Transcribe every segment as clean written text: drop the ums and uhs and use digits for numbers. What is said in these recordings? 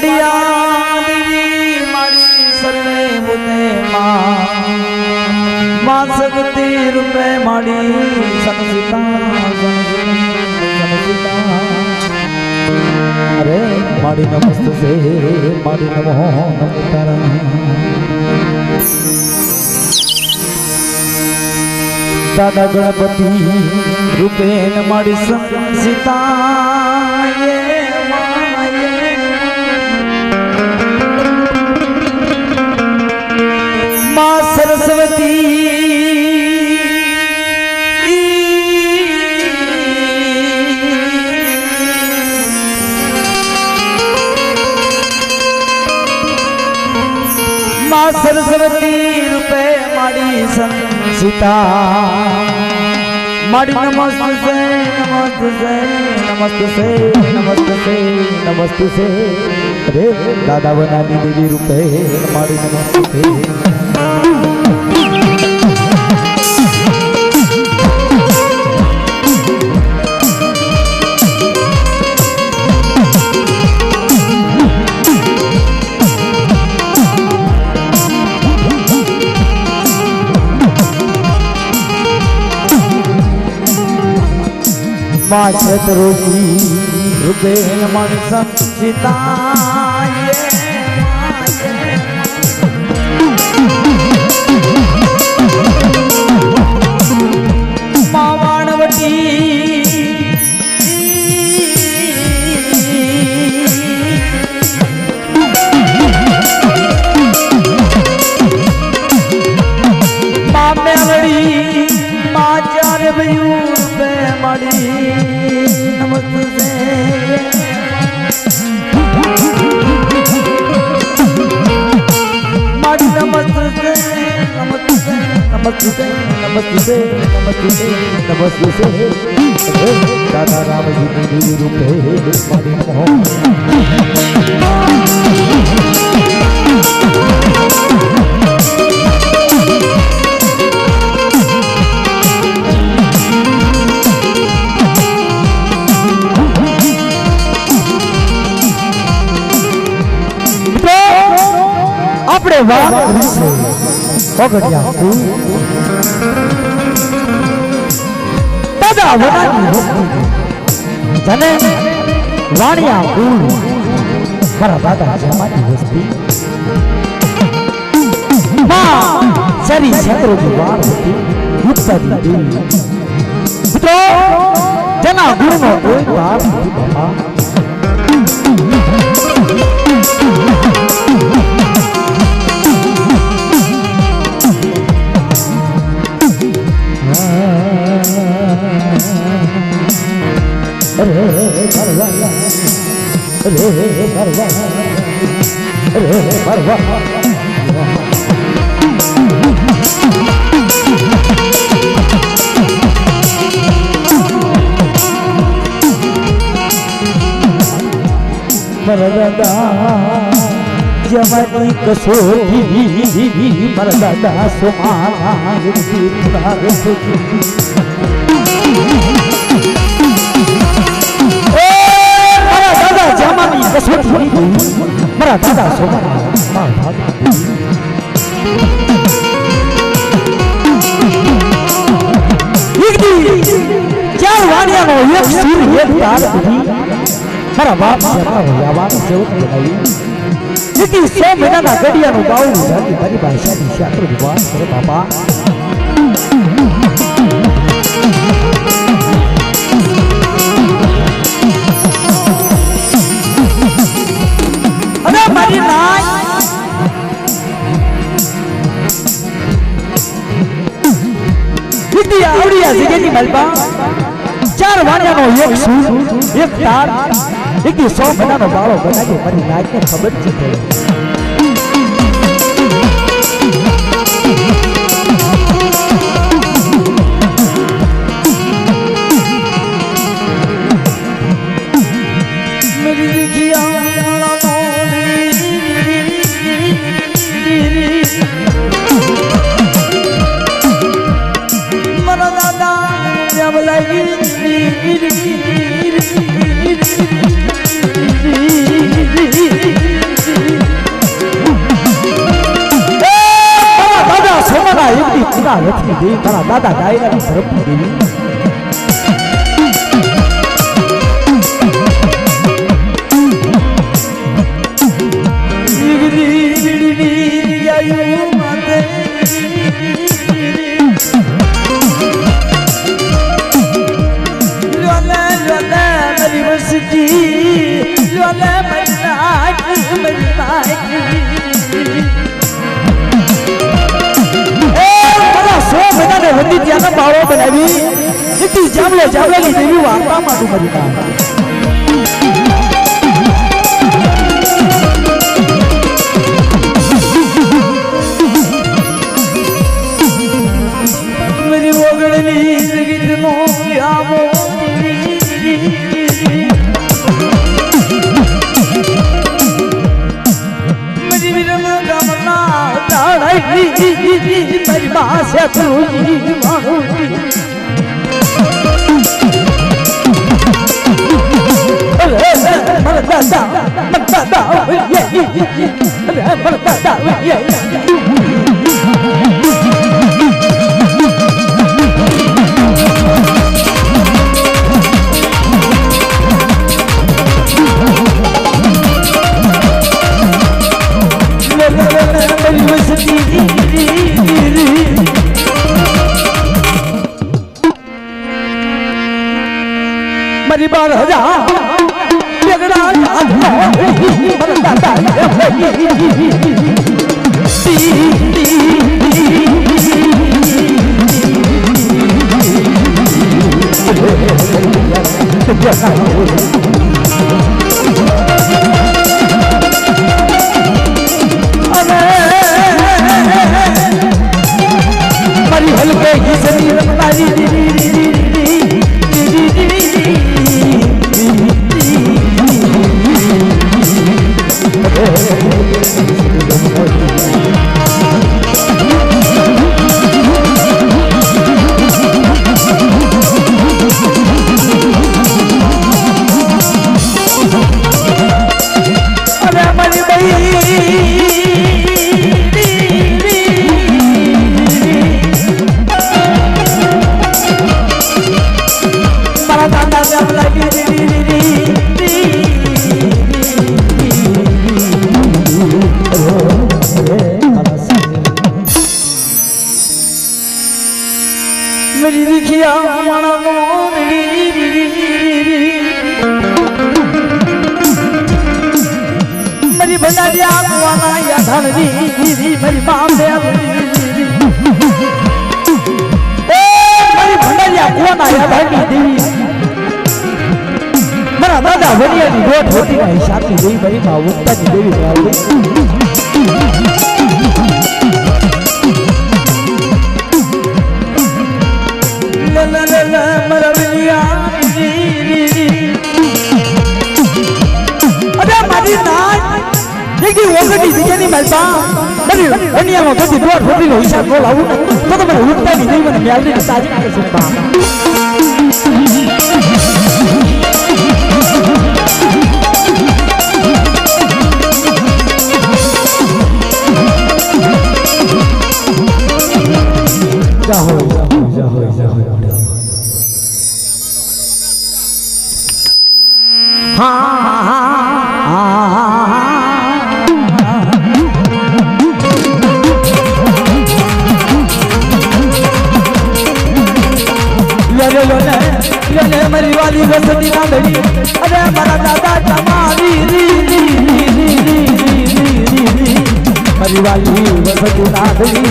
माड़िया देवी माड़ी सरने बुते माँ सकती रुपए माड़ी संसिता अरे माड़ी नमस्त से माड़ी नमो नमस्कार दादा गणपति रूपेण माड़ी संसिता माँ सरस्वती माँ सरस्वती रूपे माड़ी संसिता माड़ी नमस्ते से नमस्ते से नमस्ते से नमस्ते से नमस्ते से अरे दादा बनानी देवी रूपे माड़ी नमस्ते माँ छतरोगी रूपेण मन संसिता माँ वाणवटी माँ मेलड़ी माँ चार मयूर पे मड़ी नमस्ते माड़ी नमस्ते नमस्ते नमस्ते नमस्ते नमस्ते नमस्ते दादा राम जी रूपे माड़ी नमो अपने वाह पगड़िया दादा वनानी जने वाणिया फूल मारा दादा जमाती वस्ती माँ सरी छतरों की वार होती युक्ता दी तो जना गुरु में कोई बात नहीं बाबा अरे परवा अरे परवा अरे परवा मरदा जवानी कसोटी मरदा सुमाना मरा दादा सोमरा चार वाणिया नो एक सूर एक तार बुधी मरा बाप जमा यावान सेवक बनाई इतनी 100 महीना ना गडिया नो बाऊ जाती मारी भाषा दी शास्त्र विवाद करे बाबा मारी नाय इतनी आवड़िया जगह मलबा चार वाणिया नो एक सूर एक तार इतनी 100 महीना नो बाळो बना के मारी नाय ने खबर छे લક્ષ્મી દેવી મારા દાદા ગાયના ધરમપુર દેવી બાળો બનાવી એટલી જામલેની દેવી વાર્તામાં તું મરી મેરી ઓગળની ગીતનો આવો મેરી વિરમ ગામના તાળાઈ મારી પાસે તું मरी बार हो जा बिगड़ा मरी हल्के ही शरीर मारी मेरी दिखिया माना मेरी भंडारिया कुआना या धनवी मेरी मां दे मेरी भंडारिया कुआना या धनवी देवी मेरा दादा वनिया की गोट होती ना हिसाब की देवी मेरी मां उक्ता की देवी दुनिया में कभी डोट होती लो हिसाब को लाऊं तो मैं उठता नहीं मैंने म्याली की ताजी कर सकता जाओ मेरी वाली बसती ना मेरी अरे मेरा दादा जमारी मेरी वाली बसती ना मेरी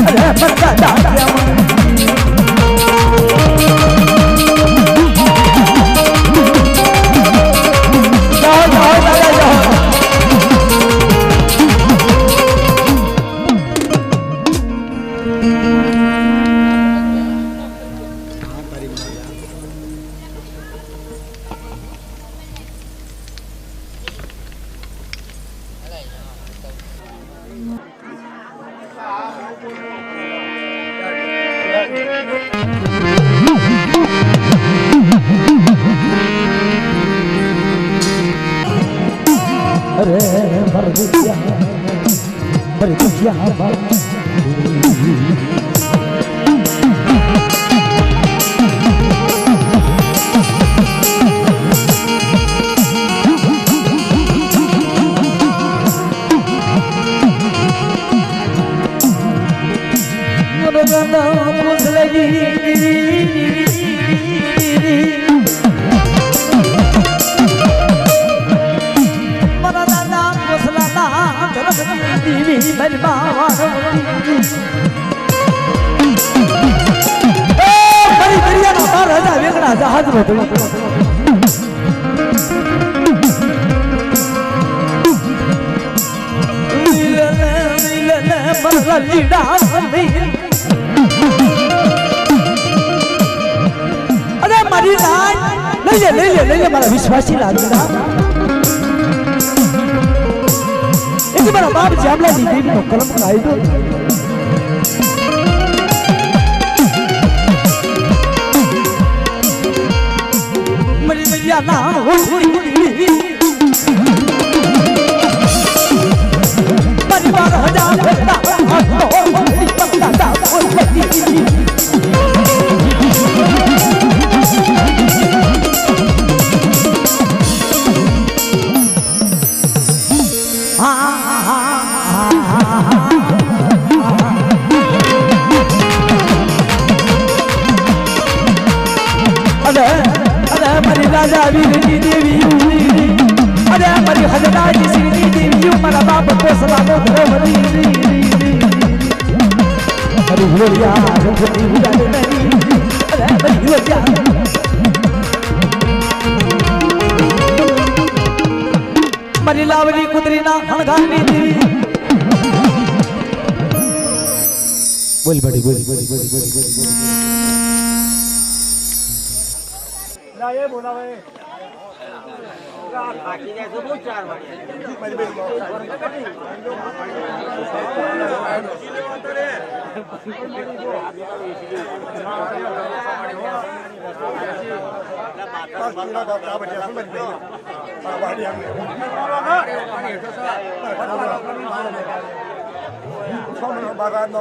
अरे मेरा दादा अरे मर गया અરે મારી રાજ લઈ લે મારા વિશ્વાસી લાગીના એક મારા બાપ જામલાની દેવીનો કલમ કાઢ્યો મારી મૈયા ના રાજા વીરની દેવી અરે મારી હજરાજી શ્રીની દેવી મારા બાપ કોસલાનો ધર્મની અરે હોરિયા રંગની ઉડાડે નહીં અરે મારી હોરિયા મારી લાવલી કુતરીના હણગાની દેવી બોલ બડી બોલ ये बोला भाई बाकी जैसे वो 4 बजे बागान